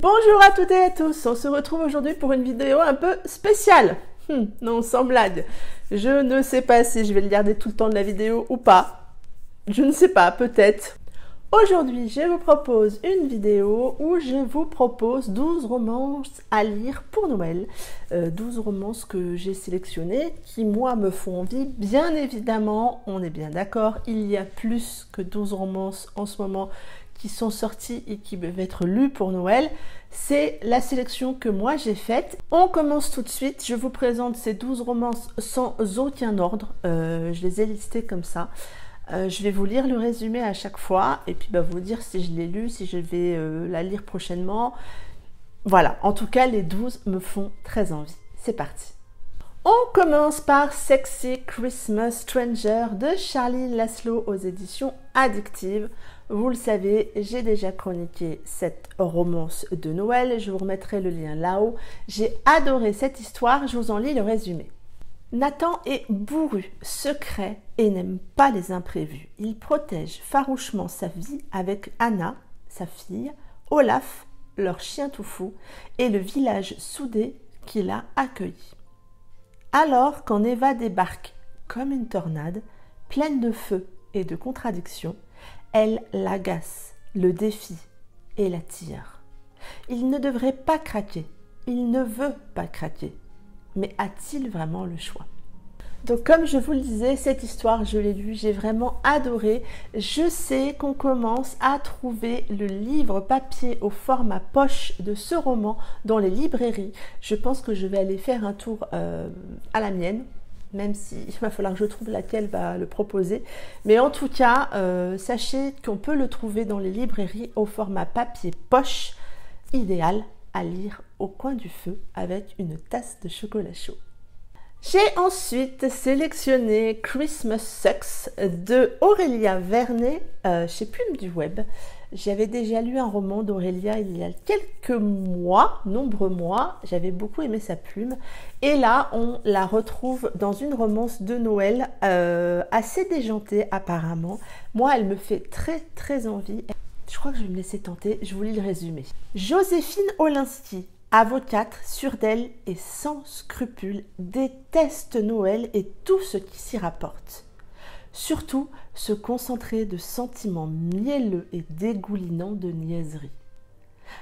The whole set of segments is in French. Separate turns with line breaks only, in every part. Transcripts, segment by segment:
Bonjour à toutes et à tous, on se retrouve aujourd'hui pour une vidéo un peu spéciale. Non, sans blague. Je ne sais pas si je vais le garder tout le temps de la vidéo ou pas. Je ne sais pas, peut-être. Aujourd'hui, je vous propose une vidéo où je vous propose 12 romances à lire pour Noël. 12 romances que j'ai sélectionnées, qui moi me font envie. Bien évidemment, on est bien d'accord, il y a plus que 12 romances en ce moment qui sont sorties et qui peuvent être lues pour Noël. C'est la sélection que moi j'ai faite. On commence tout de suite. Je vous présente ces 12 romances sans aucun ordre. Je les ai listées comme ça. Je vais vous lire le résumé à chaque fois et puis vous dire si je l'ai lu, si je vais la lire prochainement. Voilà, en tout cas les 12 me font très envie. C'est parti. On commence par Sexy Christmas Stranger de Charlie Laszlo aux éditions Addictive. Vous le savez, j'ai déjà chroniqué cette romance de Noël. Je vous remettrai le lien là-haut. J'ai adoré cette histoire, je vous en lis le résumé. Nathan est bourru, secret et n'aime pas les imprévus. Il protège farouchement sa vie avec Anna, sa fille, Olaf, leur chien tout fou, et le village soudé qu'il a accueilli. Alors, quand Eva débarque comme une tornade, pleine de feu et de contradictions, elle l'agace, le défie et l'attire. Il ne devrait pas craquer, il ne veut pas craquer. Mais a-t-il vraiment le choix? Donc comme je vous le disais, cette histoire, je l'ai lue, j'ai vraiment adoré. Je sais qu'on commence à trouver le livre papier au format poche de ce roman dans les librairies. Je pense que je vais aller faire un tour à la mienne, même s'il va falloir que je trouve laquelle va le proposer. Mais en tout cas, sachez qu'on peut le trouver dans les librairies au format papier poche, idéal à lire au coin du feu avec une tasse de chocolat chaud. J'ai ensuite sélectionné Christmas Sucks de Aurélia Vernet chez Plume du Web. J'avais déjà lu un roman d'Aurélia il y a quelques mois, nombreux mois. J'avais beaucoup aimé sa plume. Et là, on la retrouve dans une romance de Noël assez déjantée apparemment. Moi, elle me fait très envie. Je crois que je vais me laisser tenter, je vous lis le résumé. Joséphine Olinsky, avocate, sûre d'elle et sans scrupules, déteste Noël et tout ce qui s'y rapporte. Surtout, se concentrer de sentiments mielleux et dégoulinants de niaiseries.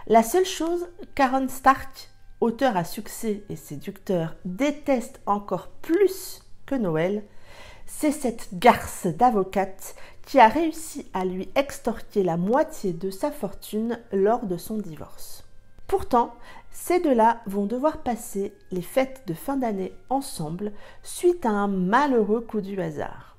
La seule chose qu'Aaron Stark, auteur à succès et séducteur, déteste encore plus que Noël, c'est cette garce d'avocate qui a réussi à lui extorquer la moitié de sa fortune lors de son divorce. Pourtant, ces deux-là vont devoir passer les fêtes de fin d'année ensemble suite à un malheureux coup du hasard.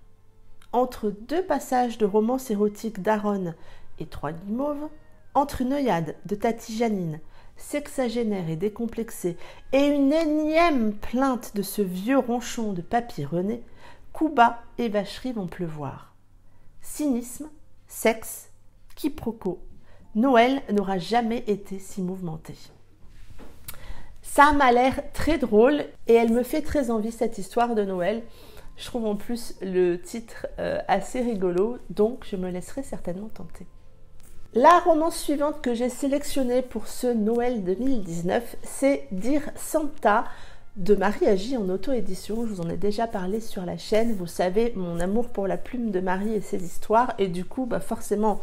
Entre deux passages de romance érotique d'Aaron et Trois Guimauves, entre une œillade de Tati Janine, sexagénaire et décomplexée, et une énième plainte de ce vieux ronchon de Papy René, coups bas et vacheries vont pleuvoir. Cynisme, sexe, quiproquo, Noël n'aura jamais été si mouvementé. Ça m'a l'air très drôle et elle me fait très envie cette histoire de Noël. Je trouve en plus le titre assez rigolo, donc je me laisserai certainement tenter. La romance suivante que j'ai sélectionnée pour ce Noël 2019, c'est Dear Santa de Marie Agi en auto-édition. Je vous en ai déjà parlé sur la chaîne. Vous savez mon amour pour la plume de Marie et ses histoires. Et du coup, forcément,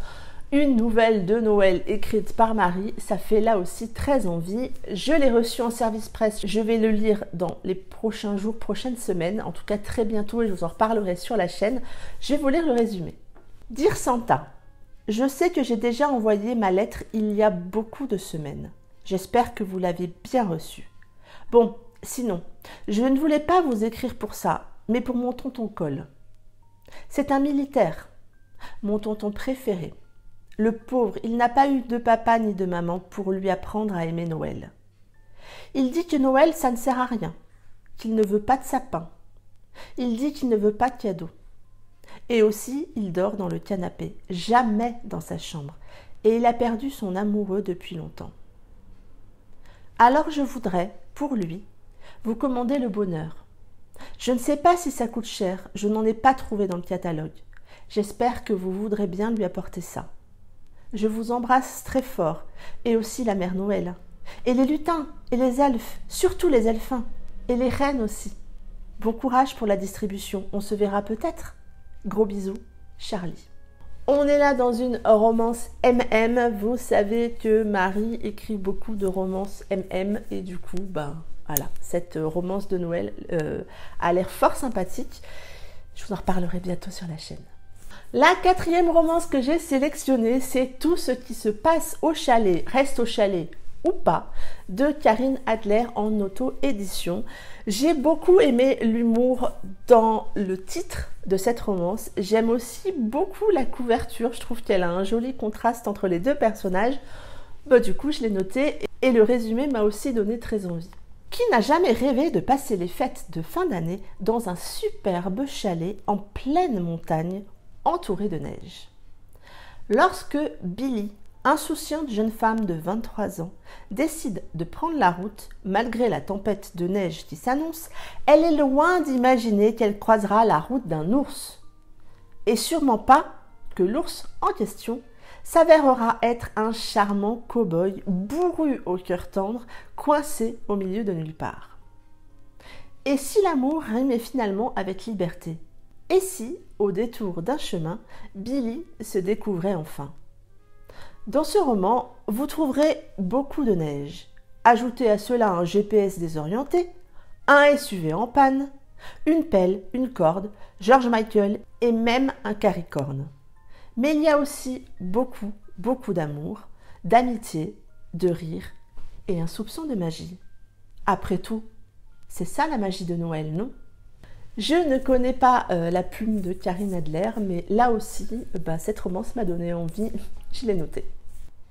une nouvelle de Noël écrite par Marie, ça fait là aussi très envie. Je l'ai reçu en service presse. Je vais le lire dans les prochains jours, prochaines semaines. En tout cas, très bientôt et je vous en reparlerai sur la chaîne. Je vais vous lire le résumé. Dear Santa, je sais que j'ai déjà envoyé ma lettre il y a beaucoup de semaines. J'espère que vous l'avez bien reçue. Bon, sinon, je ne voulais pas vous écrire pour ça, mais pour mon tonton Cole. C'est un militaire, mon tonton préféré. Le pauvre, il n'a pas eu de papa ni de maman pour lui apprendre à aimer Noël. Il dit que Noël, ça ne sert à rien, qu'il ne veut pas de sapin. Il dit qu'il ne veut pas de cadeau. Et aussi, il dort dans le canapé, jamais dans sa chambre, et il a perdu son amoureux depuis longtemps. Alors je voudrais, pour lui, vous commander le bonheur. Je ne sais pas si ça coûte cher, je n'en ai pas trouvé dans le catalogue. J'espère que vous voudrez bien lui apporter ça. je vous embrasse très fort, et aussi la mère Noël, et les lutins, et les elfes, surtout les elfins, et les reines aussi. Bon courage pour la distribution, on se verra peut-être. Gros bisous, Charlie. On est là dans une romance MM. Vous savez que Marie écrit beaucoup de romances MM et du coup, voilà, cette romance de Noël a l'air fort sympathique. Je vous en reparlerai bientôt sur la chaîne. La 4e romance que j'ai sélectionnée, c'est Tout ce qui se passe au chalet, reste au chalet ou pas, de Karine Adler en auto-édition. J'ai beaucoup aimé l'humour dans le titre de cette romance. J'aime aussi beaucoup la couverture. Je trouve qu'elle a un joli contraste entre les deux personnages. Du coup, je l'ai noté et le résumé m'a aussi donné très envie. Qui n'a jamais rêvé de passer les fêtes de fin d'année dans un superbe chalet en pleine montagne, entouré de neige? Lorsque Billy, insouciante jeune femme de 23 ans, décide de prendre la route malgré la tempête de neige qui s'annonce, elle est loin d'imaginer qu'elle croisera la route d'un ours. Et sûrement pas que l'ours en question s'avérera être un charmant cow-boy bourru au cœur tendre, coincé au milieu de nulle part. Et si l'amour rimait finalement avec liberté? Et si, au détour d'un chemin, Billy se découvrait enfin? Dans ce roman, vous trouverez beaucoup de neige. Ajoutez à cela un GPS désorienté, un SUV en panne, une pelle, une corde, George Michael et même un caricorne. Mais il y a aussi beaucoup d'amour, d'amitié, de rire et un soupçon de magie. Après tout, c'est ça la magie de Noël, non? Je ne connais pas la plume de Karine Adler, mais là aussi, cette romance m'a donné envie, je l'ai notée.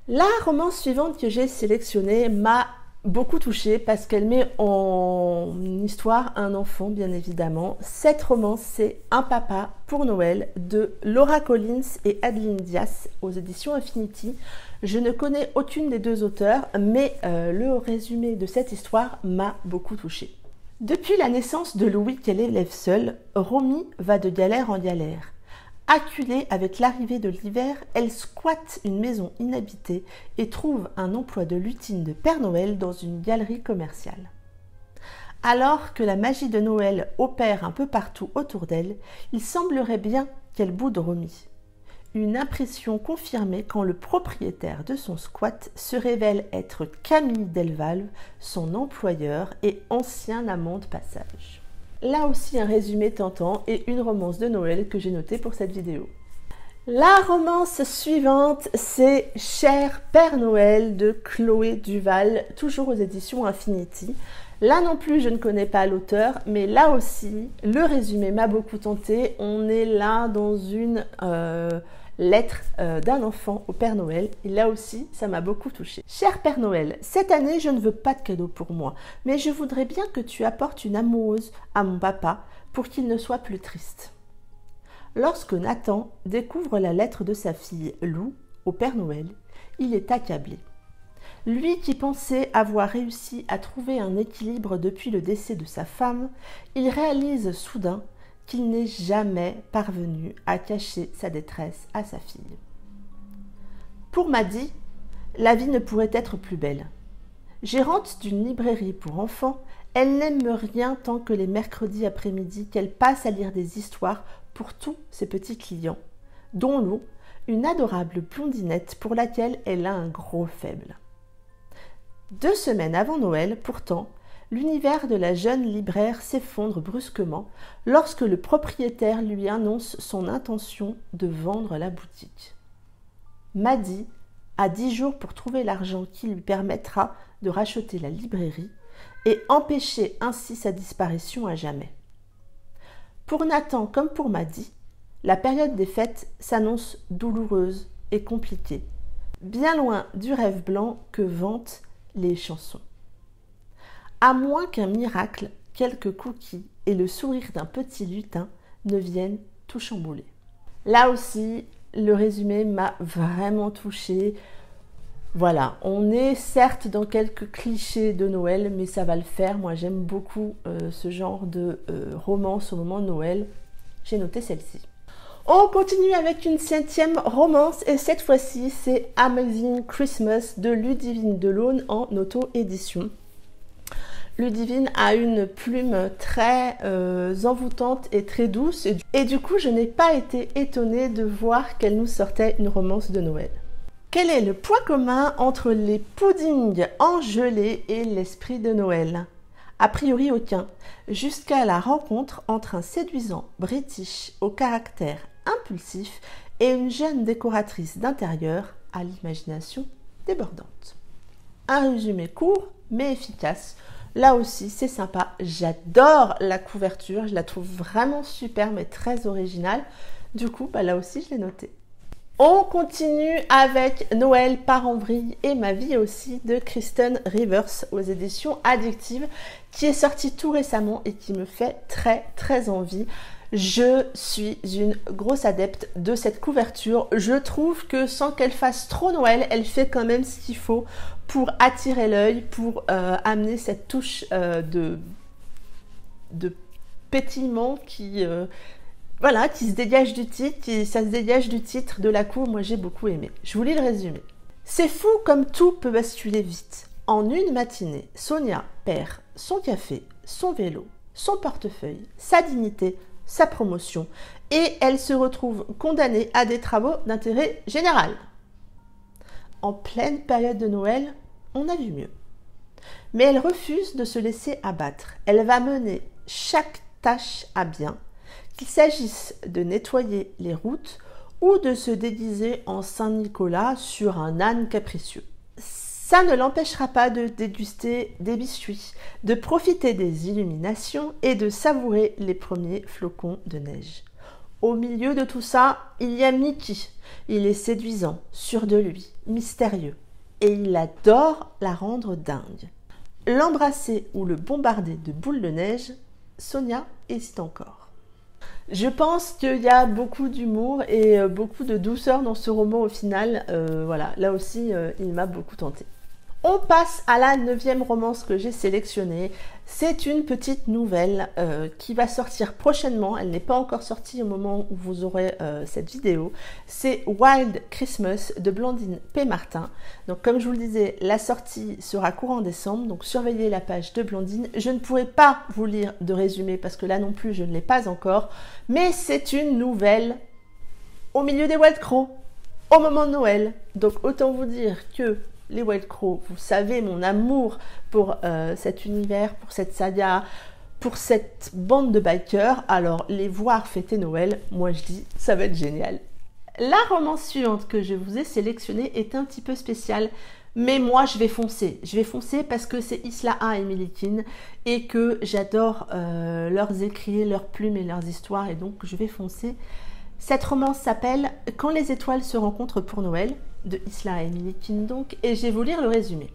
La romance suivante que j'ai sélectionnée m'a beaucoup touchée parce qu'elle met en histoire un enfant, bien évidemment. Cette romance, c'est Un papa pour Noël de Laura Collins et Adeline Diaz aux éditions Infinity. Je ne connais aucune des deux auteurs, mais le résumé de cette histoire m'a beaucoup touchée. Depuis la naissance de Louis qu'elle élève seule, Romy va de galère en galère. Acculée avec l'arrivée de l'hiver, elle squatte une maison inhabitée et trouve un emploi de lutine de Père Noël dans une galerie commerciale. Alors que la magie de Noël opère un peu partout autour d'elle, il semblerait bien qu'elle boude Romy. Une impression confirmée quand le propriétaire de son squat se révèle être Camille Delvalve, son employeur et ancien amant de passage. Là aussi un résumé tentant et une romance de Noël que j'ai notée pour cette vidéo. La romance suivante, c'est Cher Père Noël de Chloé Duval, toujours aux éditions Infinity. Là non plus, je ne connais pas l'auteur, mais là aussi, le résumé m'a beaucoup tenté. On est là dans une lettre d'un enfant au Père Noël, et là aussi, ça m'a beaucoup touchée. Cher Père Noël, cette année, je ne veux pas de cadeau pour moi, mais je voudrais bien que tu apportes une amoureuse à mon papa pour qu'il ne soit plus triste. Lorsque Nathan découvre la lettre de sa fille Lou au Père Noël, il est accablé. Lui qui pensait avoir réussi à trouver un équilibre depuis le décès de sa femme, il réalise soudain qu'il n'est jamais parvenu à cacher sa détresse à sa fille. Pour Maddy, la vie ne pourrait être plus belle. Gérante d'une librairie pour enfants, elle n'aime rien tant que les mercredis après-midi qu'elle passe à lire des histoires pour tous ses petits clients, dont Lou, une adorable blondinette pour laquelle elle a un gros faible. 2 semaines avant Noël, pourtant, l'univers de la jeune libraire s'effondre brusquement lorsque le propriétaire lui annonce son intention de vendre la boutique. Maddy a 10 jours pour trouver l'argent qui lui permettra de racheter la librairie et empêcher ainsi sa disparition à jamais. Pour Nathan comme pour Maddy, la période des fêtes s'annonce douloureuse et compliquée, bien loin du rêve blanc que vantent les chansons. À moins qu'un miracle, quelques cookies et le sourire d'un petit lutin ne viennent tout chambouler. Là aussi, le résumé m'a vraiment touchée. Voilà, on est certes dans quelques clichés de Noël, mais ça va le faire. Moi, j'aime beaucoup ce genre de romance au moment de Noël. J'ai noté celle-ci. On continue avec une 7e romance et cette fois-ci c'est Amazing Christmas de Ludivine Delaune en auto-édition. Ludivine a une plume très envoûtante et très douce et du coup je n'ai pas été étonnée de voir qu'elle nous sortait une romance de Noël. Quel est le point commun entre les puddings en gelée et l'esprit de Noël? A priori aucun, jusqu'à la rencontre entre un séduisant British au caractère impulsif et une jeune décoratrice d'intérieur à l'imagination débordante. Un résumé court mais efficace. Là aussi c'est sympa, j'adore la couverture, je la trouve vraiment super mais très originale. Du coup là aussi je l'ai noté. On continue avec Noël part en vrille et ma vie aussi de Kristen Rivers aux éditions Addictive qui est sorti tout récemment et qui me fait très envie. Je suis une grosse adepte de cette couverture. Je trouve que sans qu'elle fasse trop Noël, elle fait quand même ce qu'il faut pour attirer l'œil, pour amener cette touche de pétillement qui se dégage du titre, ça se dégage du titre de la couve. Moi j'ai beaucoup aimé. Je vous lis le résumé. C'est fou comme tout peut basculer vite. En une matinée, Sonia perd son café, son vélo, son portefeuille, sa dignité, sa promotion et elle se retrouve condamnée à des travaux d'intérêt général. En pleine période de Noël, on a vu mieux. Mais elle refuse de se laisser abattre. Elle va mener chaque tâche à bien, qu'il s'agisse de nettoyer les routes ou de se déguiser en Saint-Nicolas sur un âne capricieux. Ça ne l'empêchera pas de déguster des biscuits, de profiter des illuminations et de savourer les premiers flocons de neige. Au milieu de tout ça, il y a Mickey. Il est séduisant, sûr de lui, mystérieux et il adore la rendre dingue. L'embrasser ou le bombarder de boules de neige, Sonia hésite encore. Je pense qu'il y a beaucoup d'humour et beaucoup de douceur dans ce roman au final. Là aussi, il m'a beaucoup tenté. On passe à la 9e romance que j'ai sélectionnée. C'est une petite nouvelle qui va sortir prochainement. Elle n'est pas encore sortie au moment où vous aurez cette vidéo. C'est Wild Christmas de Blandine P. Martin. Donc comme je vous le disais, la sortie sera courant décembre. Donc surveillez la page de Blandine. Je ne pourrai pas vous lire de résumé parce que là non plus je ne l'ai pas encore. Mais c'est une nouvelle au milieu des Wild Crows, au moment de Noël. Donc autant vous dire que les Wild Crows, vous savez mon amour pour cet univers, pour cette saga, pour cette bande de bikers. Alors les voir fêter Noël, moi je dis ça va être génial. La romance suivante que je vous ai sélectionnée est un petit peu spéciale, mais moi je vais foncer. Je vais foncer parce que c'est Isla A et Millikin et que j'adore leurs écrits, leurs plumes et leurs histoires et donc je vais foncer. Cette romance s'appelle Quand les étoiles se rencontrent pour Noël de Isla et Millikin donc, et je vais vous lire le résumé.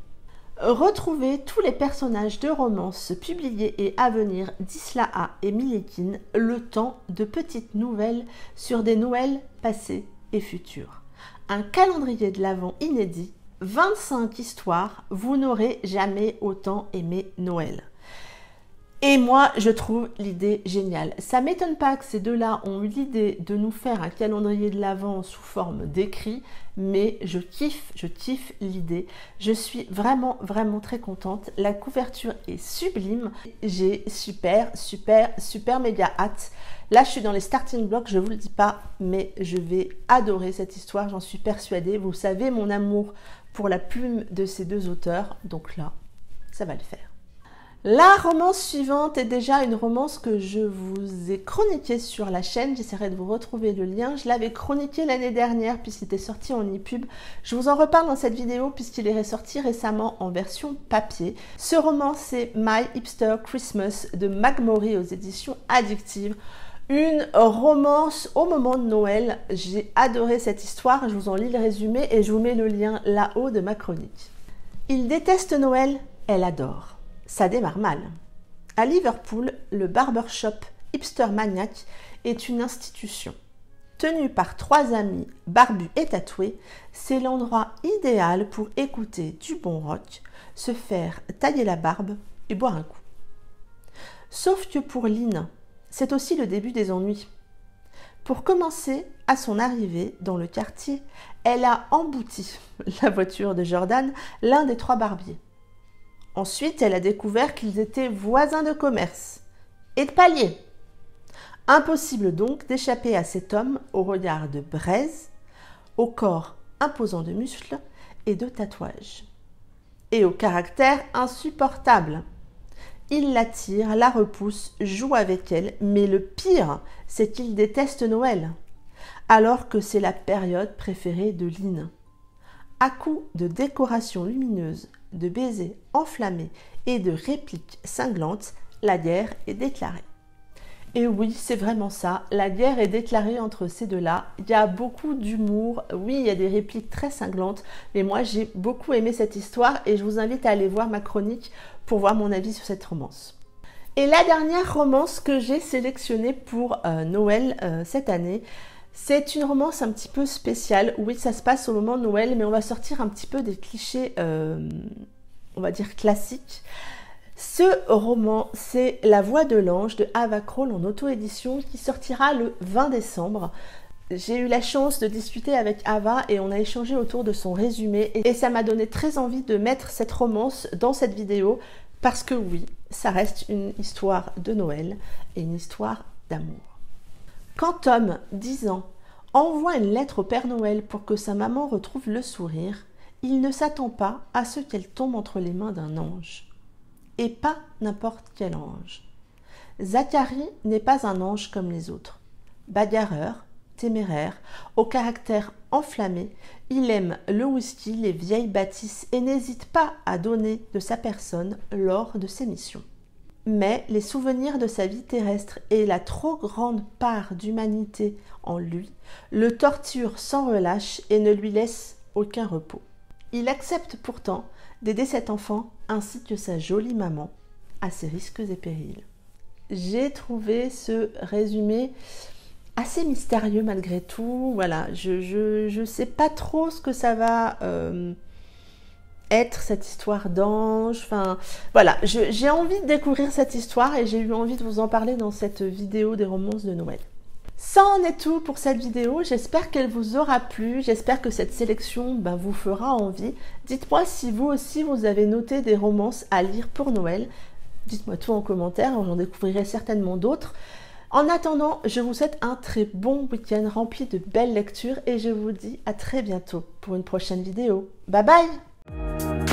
Retrouvez tous les personnages de romances publiés et à venir d'Isla A et Millikin, le temps de petites nouvelles sur des Noëls passés et futurs. Un calendrier de l'Avent inédit, 25 histoires, vous n'aurez jamais autant aimé Noël. Et moi, je trouve l'idée géniale. Ça m'étonne pas que ces deux-là ont eu l'idée de nous faire un calendrier de l'Avent sous forme d'écrit, mais je kiffe l'idée. Je suis vraiment très contente. La couverture est sublime. J'ai super méga hâte. Là, je suis dans les starting blocks, je vous le dis pas, mais je vais adorer cette histoire, j'en suis persuadée. Vous savez mon amour pour la plume de ces deux auteurs, donc là, ça va le faire. La romance suivante est déjà une romance que je vous ai chroniquée sur la chaîne. J'essaierai de vous retrouver le lien. Je l'avais chroniqué l'année dernière puisqu'il était sorti en e-pub. Je vous en reparle dans cette vidéo puisqu'il est ressorti récemment en version papier. Ce roman, c'est My Hipster Christmas de Magmory aux éditions Addictive. Une romance au moment de Noël. J'ai adoré cette histoire. Je vous en lis le résumé et je vous mets le lien là-haut de ma chronique. Il déteste Noël, elle adore. Ça démarre mal. À Liverpool, le barbershop Hipster Maniac est une institution. Tenu par 3 amis barbus et tatoués, c'est l'endroit idéal pour écouter du bon rock, se faire tailler la barbe et boire un coup. Sauf que pour Lynn, c'est aussi le début des ennuis. Pour commencer, à son arrivée dans le quartier, elle a embouti la voiture de Jordan, l'un des 3 barbiers. Ensuite, elle a découvert qu'ils étaient voisins de commerce et de palier. Impossible donc d'échapper à cet homme au regard de braise, au corps imposant de muscles et de tatouages, et au caractère insupportable. Il l'attire, la repousse, joue avec elle, mais le pire, c'est qu'il déteste Noël, alors que c'est la période préférée de Lynn. À coup de décorations lumineuses, de baisers enflammés et de répliques cinglantes, la guerre est déclarée. Et oui, c'est vraiment ça, la guerre est déclarée entre ces deux-là. Il y a beaucoup d'humour, oui, il y a des répliques très cinglantes, mais moi j'ai beaucoup aimé cette histoire et je vous invite à aller voir ma chronique pour voir mon avis sur cette romance. Et la dernière romance que j'ai sélectionnée pour Noël cette année, c'est une romance un petit peu spéciale. Oui, ça se passe au moment de Noël, mais on va sortir un petit peu des clichés, on va dire classiques. Ce roman, c'est La Voix de l'Ange de Ava Kroll en auto-édition qui sortira le 20 décembre. J'ai eu la chance de discuter avec Ava et on a échangé autour de son résumé et ça m'a donné très envie de mettre cette romance dans cette vidéo parce que oui, ça reste une histoire de Noël et une histoire d'amour. Quand Tom, 10 ans, envoie une lettre au Père Noël pour que sa maman retrouve le sourire, il ne s'attend pas à ce qu'elle tombe entre les mains d'un ange. Et pas n'importe quel ange. Zacharie n'est pas un ange comme les autres. Bagarreur, téméraire, au caractère enflammé, il aime le whisky, les vieilles bâtisses et n'hésite pas à donner de sa personne lors de ses missions. Mais les souvenirs de sa vie terrestre et la trop grande part d'humanité en lui le torturent sans relâche et ne lui laissent aucun repos. Il accepte pourtant d'aider cet enfant ainsi que sa jolie maman à ses risques et périls. J'ai trouvé ce résumé assez mystérieux malgré tout. Voilà, je sais pas trop ce que ça va être cette histoire d'ange. Enfin, voilà, j'ai envie de découvrir cette histoire et j'ai eu envie de vous en parler dans cette vidéo des romances de Noël. Ça en est tout pour cette vidéo, j'espère qu'elle vous aura plu, j'espère que cette sélection vous fera envie. Dites-moi si vous aussi vous avez noté des romances à lire pour Noël, dites-moi tout en commentaire, j'en découvrirai certainement d'autres. En attendant, je vous souhaite un très bon week-end rempli de belles lectures et je vous dis à très bientôt pour une prochaine vidéo. Bye bye!